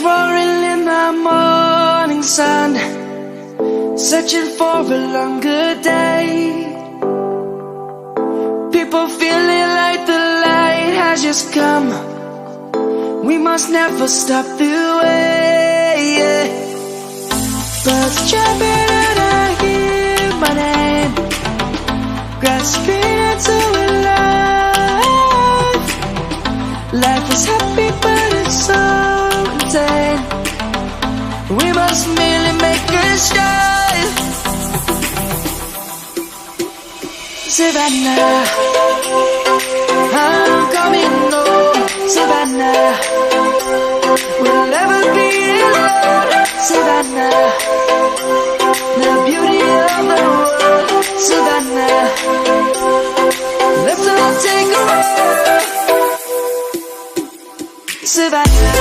roaring in the morning sun, searching for a longer day. People feeling like the light has just come. We must never stop the way, yeah. Birds jumping and I hear my name, grasping into a life. Life is happy but it's so insane. We must merely make a start. Savannah, I'm coming home. Savannah, we'll never be alone. Savannah, the beauty of the world. Savannah, let's all take a ride. Savannah.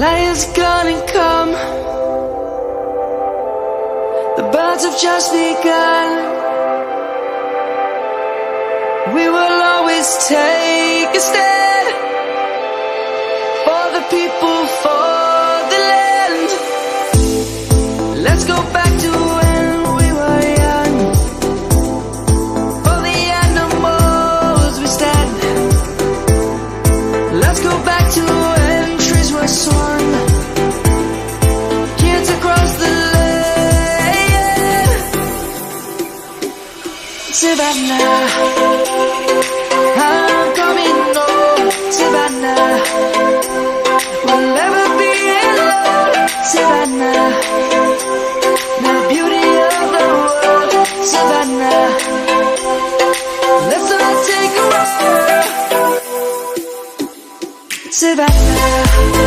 Lion's gonna come. The birds have just begun. We will always take a stand for the people, for the land. Let's go back to when we were young. For the animals we stand. Let's go back to when trees were swung. Kids across the land. Savannah, I'm coming home. Savannah, we'll never be alone. Savannah, the beauty of the world. Savannah, let's all take a ride. Savannah.